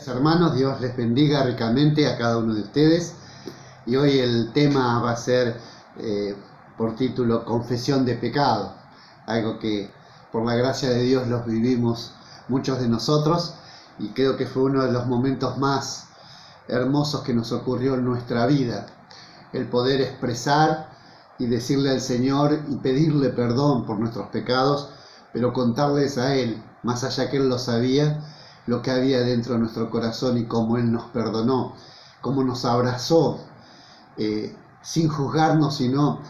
Hermanos, Dios les bendiga ricamente a cada uno de ustedes. Y hoy el tema va a ser por título Confesión de pecado, algo que por la gracia de Dios los vivimos muchos de nosotros, y creo que fue uno de los momentos más hermosos que nos ocurrió en nuestra vida, el poder expresar y decirle al Señor y pedirle perdón por nuestros pecados, pero contarles a Él, más allá que Él lo sabía, lo que había dentro de nuestro corazón y cómo Él nos perdonó, cómo nos abrazó, sin juzgarnos, sino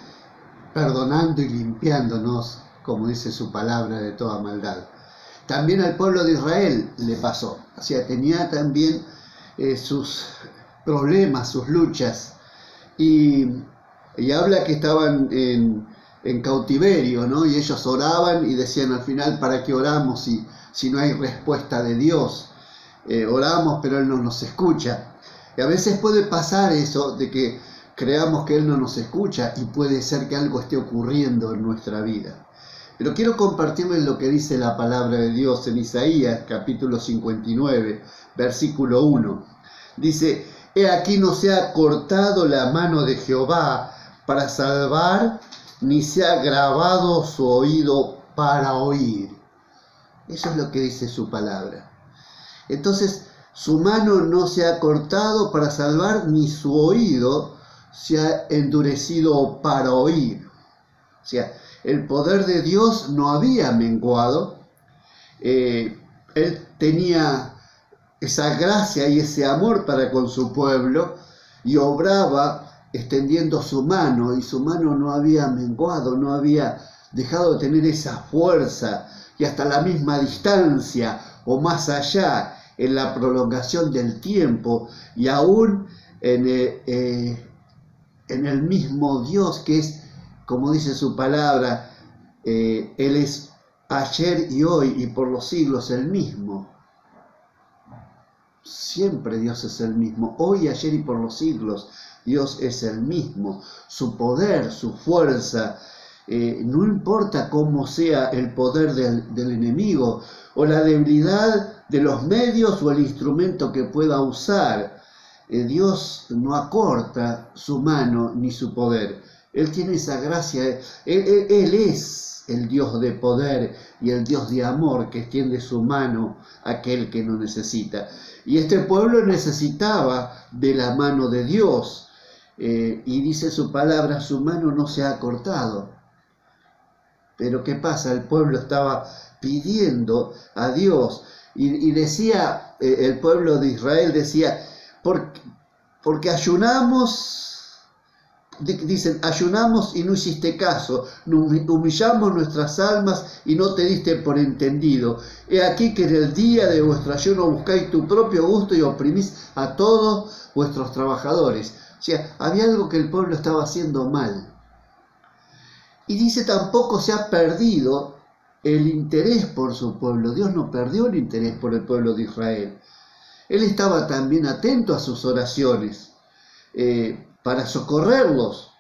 perdonando y limpiándonos, como dice su palabra, de toda maldad. También al pueblo de Israel le pasó, o sea, tenía también sus problemas, sus luchas, y habla que estaban en cautiverio, ¿no? Y ellos oraban y decían al final, ¿para qué oramos si no hay respuesta de Dios? Oramos, pero Él no nos escucha. Y a veces puede pasar eso, de que creamos que Él no nos escucha, y puede ser que algo esté ocurriendo en nuestra vida. Pero quiero compartirles lo que dice la palabra de Dios en Isaías, capítulo 59, versículo 1. Dice: «He aquí no se ha cortado la mano de Jehová para salvar, ni se ha grabado su oído para oír». Eso es lo que dice su palabra. Entonces, su mano no se ha cortado para salvar, ni su oído se ha endurecido para oír. O sea, el poder de Dios no había menguado. Él tenía esa gracia y ese amor para con su pueblo, y obraba extendiendo su mano, y su mano no había menguado, no había dejado de tener esa fuerza, y hasta la misma distancia o más allá, en la prolongación del tiempo, y aún en el mismo Dios, que es, como dice su palabra, Él es ayer y hoy y por los siglos el mismo. Siempre Dios es el mismo, hoy, ayer y por los siglos Dios es el mismo. Su poder, su fuerza, no importa cómo sea el poder del enemigo, o la debilidad de los medios o el instrumento que pueda usar, Dios no acorta su mano ni su poder. Él tiene esa gracia. Él es el Dios de poder y el Dios de amor, que extiende su mano a aquel que no necesita. Y este pueblo necesitaba de la mano de Dios. Y dice su palabra, su mano no se ha cortado. Pero ¿qué pasa? El pueblo estaba pidiendo a Dios, y decía, el pueblo de Israel decía, porque ayunamos, dicen, ayunamos y no hiciste caso, humillamos nuestras almas y no te diste por entendido. He aquí que en el día de vuestro ayuno buscáis tu propio gusto y oprimís a todos vuestros trabajadores. O sea, había algo que el pueblo estaba haciendo mal. Y dice, tampoco se ha perdido el interés por su pueblo. Dios no perdió el interés por el pueblo de Israel. Él estaba también atento a sus oraciones, para socorrerlos,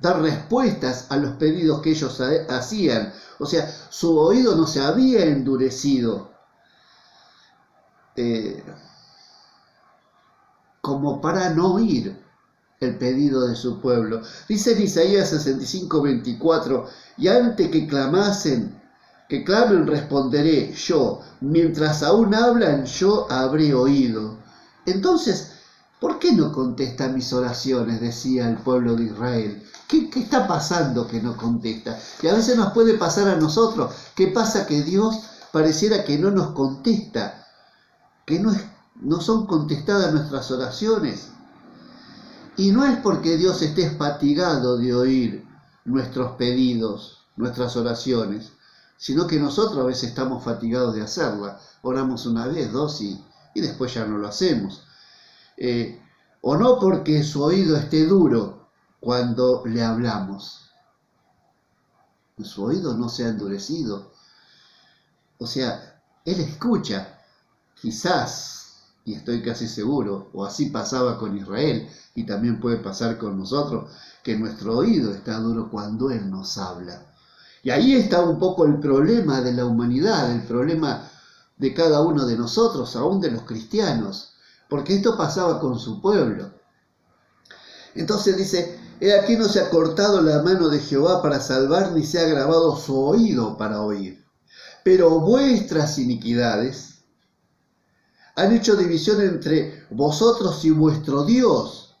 dar respuestas a los pedidos que ellos hacían. O sea, su oído no se había endurecido, como para no oír el pedido de su pueblo. Dice en Isaías 65, 24, «Y antes que clamen responderé yo, mientras aún hablan yo habré oído». Entonces, ¿por qué no contesta mis oraciones?, decía el pueblo de Israel. ¿Qué está pasando que no contesta? Y a veces nos puede pasar a nosotros. ¿Qué pasa? Que Dios pareciera que no nos contesta, que no son contestadas nuestras oraciones. Y no es porque Dios esté fatigado de oír nuestros pedidos, nuestras oraciones, sino que nosotros a veces estamos fatigados de hacerla. Oramos una vez, dos, y después ya no lo hacemos. O no porque su oído esté duro cuando le hablamos. Su oído no se ha endurecido. O sea, Él escucha, quizás, y estoy casi seguro, o así pasaba con Israel, y también puede pasar con nosotros, que nuestro oído está duro cuando Él nos habla. Y ahí está un poco el problema de la humanidad, el problema de cada uno de nosotros, aún de los cristianos, porque esto pasaba con su pueblo. Entonces dice, he aquí no se ha cortado la mano de Jehová para salvar, ni se ha agravado su oído para oír. Pero vuestras iniquidades han hecho división entre vosotros y vuestro Dios,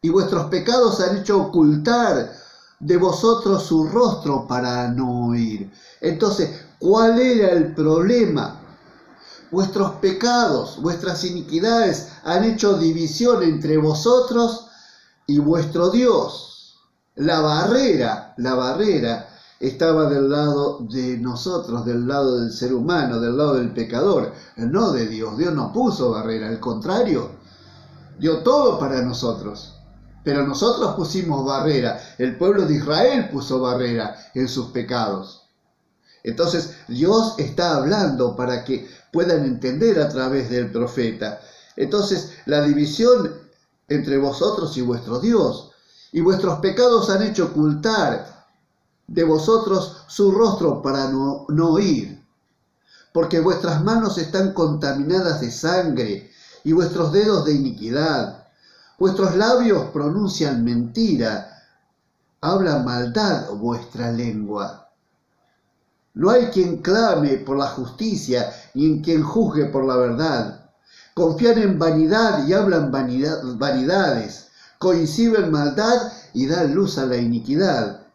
y vuestros pecados han hecho ocultar de vosotros su rostro para no oír. Entonces, ¿cuál era el problema? Vuestros pecados, vuestras iniquidades han hecho división entre vosotros y vuestro Dios. La barrera estaba del lado de nosotros, del lado del ser humano, del lado del pecador, no de Dios. Dios no puso barrera, al contrario, dio todo para nosotros. Pero nosotros pusimos barrera, el pueblo de Israel puso barrera en sus pecados. Entonces Dios está hablando para que puedan entender a través del profeta. Entonces la división entre vosotros y vuestro Dios, y vuestros pecados han hecho ocultar de vosotros su rostro para no oír, porque vuestras manos están contaminadas de sangre y vuestros dedos de iniquidad. Vuestros labios pronuncian mentira, habla maldad vuestra lengua. No hay quien clame por la justicia, ni en quien juzgue por la verdad. Confían en vanidad y hablan vanidades. Coinciden maldad y dan luz a la iniquidad.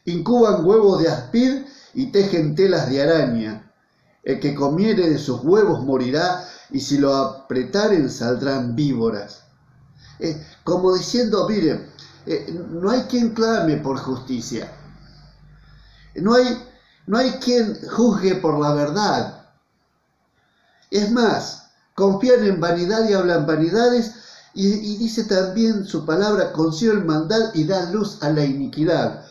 Incuban huevos de aspid y tejen telas de araña. El que comiere de sus huevos morirá, y si lo apretaren saldrán víboras. Como diciendo, miren, no hay quien clame por justicia. No hay quien juzgue por la verdad. Es más, confían en vanidad y hablan vanidades, y dice también su palabra, conciben maldad y dan luz a la iniquidad.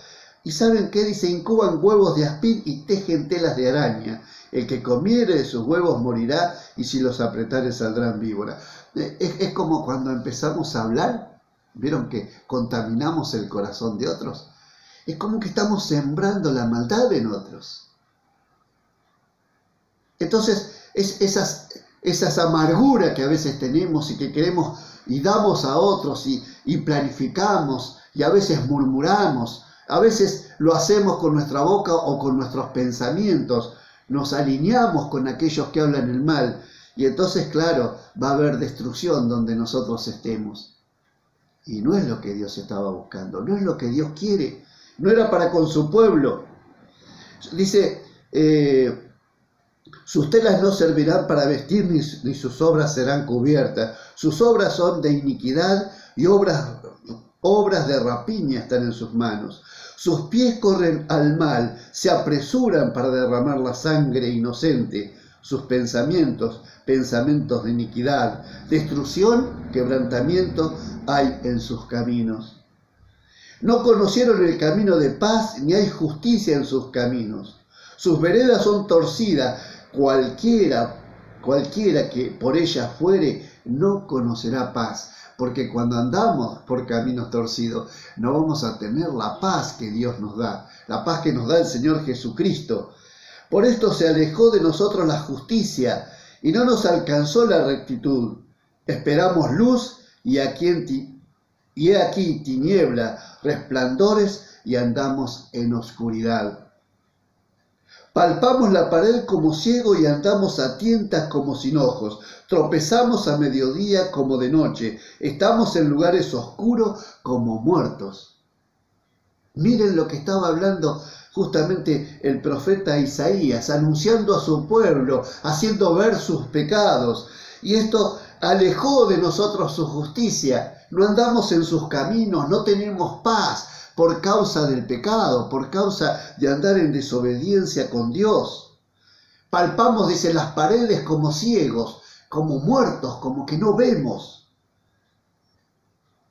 ¿Y saben qué dice? Incuban huevos de aspid y tejen telas de araña. El que comiere de sus huevos morirá, y si los apretare saldrán víboras. Es como cuando empezamos a hablar, ¿vieron que contaminamos el corazón de otros? Es como que estamos sembrando la maldad en otros. Entonces, esas amarguras que a veces tenemos y que queremos y damos a otros y planificamos y a veces murmuramos, a veces lo hacemos con nuestra boca o con nuestros pensamientos, nos alineamos con aquellos que hablan el mal, y entonces, claro, va a haber destrucción donde nosotros estemos. Y no es lo que Dios estaba buscando, no es lo que Dios quiere, no era para con su pueblo. Dice, sus telas no servirán para vestir, ni sus obras serán cubiertas. Sus obras son de iniquidad, y obras de rapiña están en sus manos. Sus pies corren al mal, se apresuran para derramar la sangre inocente. Sus pensamientos de iniquidad, destrucción, quebrantamiento hay en sus caminos. No conocieron el camino de paz, ni hay justicia en sus caminos. Sus veredas son torcidas, cualquiera que por ellas fuere, no conocerá paz. Porque cuando andamos por caminos torcidos, no vamos a tener la paz que Dios nos da, la paz que nos da el Señor Jesucristo. Por esto se alejó de nosotros la justicia, y no nos alcanzó la rectitud. Esperamos luz, y he aquí tiniebla, resplandores, y andamos en oscuridad. Palpamos la pared como ciego y andamos a tientas como sin ojos. Tropezamos a mediodía como de noche. Estamos en lugares oscuros como muertos. Miren lo que estaba hablando justamente el profeta Isaías, anunciando a su pueblo, haciendo ver sus pecados. Y esto alejó de nosotros su justicia. No andamos en sus caminos, no tenemos paz por causa del pecado, por causa de andar en desobediencia con Dios. Palpamos, dice, las paredes como ciegos, como muertos, como que no vemos.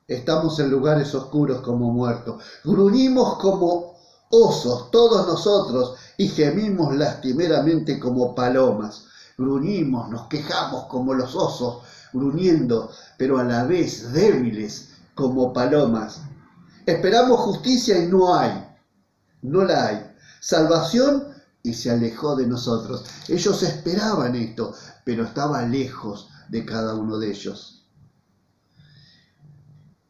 Estamos en lugares oscuros como muertos. Gruñimos como osos, todos nosotros, y gemimos lastimeramente como palomas. Gruñimos, nos quejamos como los osos, gruñendo, pero a la vez débiles como palomas. Esperamos justicia y no hay, no la hay. Salvación, y se alejó de nosotros. Ellos esperaban esto, pero estaba lejos de cada uno de ellos.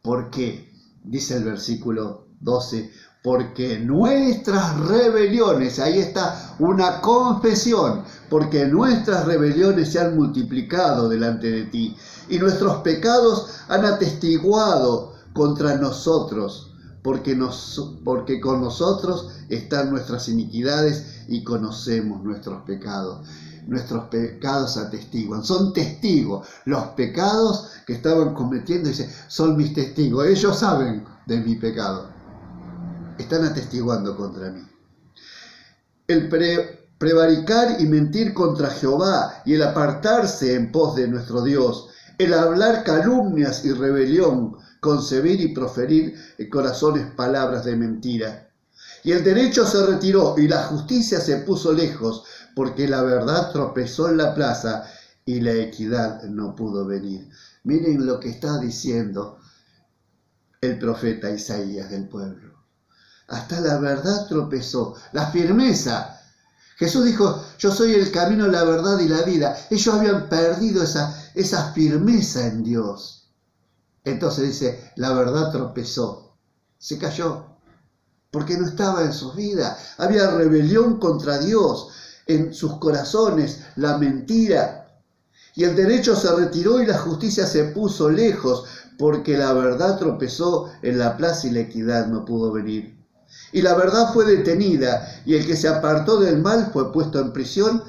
¿Por qué? Dice el versículo 12, porque nuestras rebeliones, ahí está una confesión, porque nuestras rebeliones se han multiplicado delante de ti y nuestros pecados han atestiguado contra nosotros, porque con nosotros están nuestras iniquidades y conocemos nuestros pecados. Nuestros pecados atestiguan, son testigos. Los pecados que estaban cometiendo, dice, son mis testigos. Ellos saben de mi pecado. Están atestiguando contra mí. El prevaricar y mentir contra Jehová y el apartarse en pos de nuestro Dios, el hablar calumnias y rebelión, concebir y proferir en corazones palabras de mentira. Y el derecho se retiró y la justicia se puso lejos, porque la verdad tropezó en la plaza y la equidad no pudo venir. Miren lo que está diciendo el profeta Isaías del pueblo. Hasta la verdad tropezó, la firmeza. Jesús dijo, yo soy el camino, la verdad y la vida. Ellos habían perdido esa firmeza en Dios. Entonces dice, la verdad tropezó, se cayó, porque no estaba en sus vidas. Había rebelión contra Dios en sus corazones, la mentira. Y el derecho se retiró y la justicia se puso lejos, porque la verdad tropezó en la plaza y la equidad no pudo venir. Y la verdad fue detenida, y el que se apartó del mal fue puesto en prisión,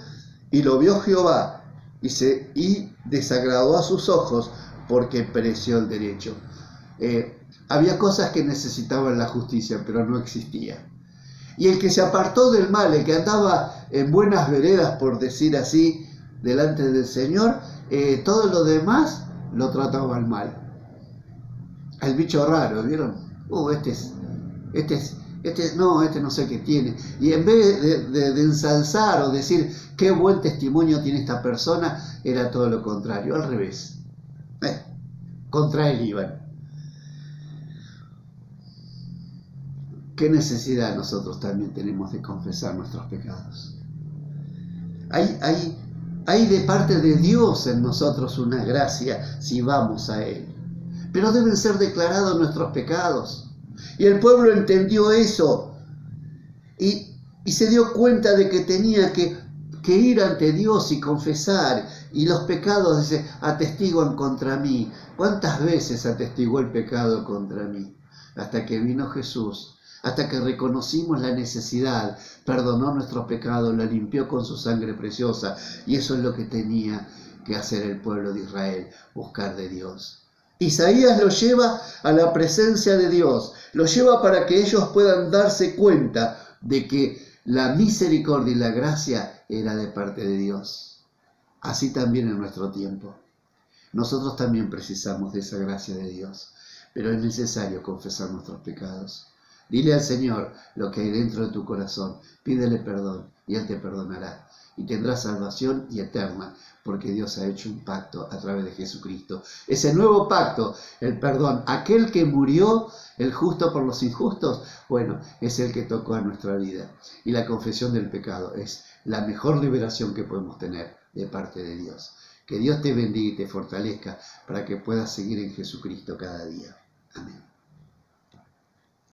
y lo vio Jehová, y desagradó a sus ojos, porque pereció el derecho. Había cosas que necesitaban la justicia, pero no existía. Y el que se apartó del mal, el que andaba en buenas veredas, por decir así, delante del Señor, todo lo demás lo trataban mal. El bicho raro, ¿vieron? Este no sé qué tiene. Y en vez de ensalzar o decir qué buen testimonio tiene esta persona, era todo lo contrario, al revés. Contra él iban. ¿Qué necesidad nosotros también tenemos de confesar nuestros pecados? Hay de parte de Dios en nosotros una gracia si vamos a Él. Pero deben ser declarados nuestros pecados. Y el pueblo entendió eso y se dio cuenta de que tenía que ir ante Dios y confesar. Y los pecados, dice, atestiguan contra mí. ¿Cuántas veces atestiguó el pecado contra mí? Hasta que vino Jesús, hasta que reconocimos la necesidad, perdonó nuestros pecados, la limpió con su sangre preciosa. Y eso es lo que tenía que hacer el pueblo de Israel, buscar de Dios. Isaías lo lleva a la presencia de Dios, lo lleva para que ellos puedan darse cuenta de que la misericordia y la gracia era de parte de Dios. Así también en nuestro tiempo. Nosotros también precisamos de esa gracia de Dios, pero es necesario confesar nuestros pecados. Dile al Señor lo que hay dentro de tu corazón, pídele perdón y Él te perdonará. Y tendrás salvación y eterna, porque Dios ha hecho un pacto a través de Jesucristo. Ese nuevo pacto, el perdón, aquel que murió, el justo por los injustos, bueno, es el que tocó a nuestra vida. Y la confesión del pecado es la mejor liberación que podemos tener de parte de Dios. Que Dios te bendiga y te fortalezca para que puedas seguir en Jesucristo cada día. Amén.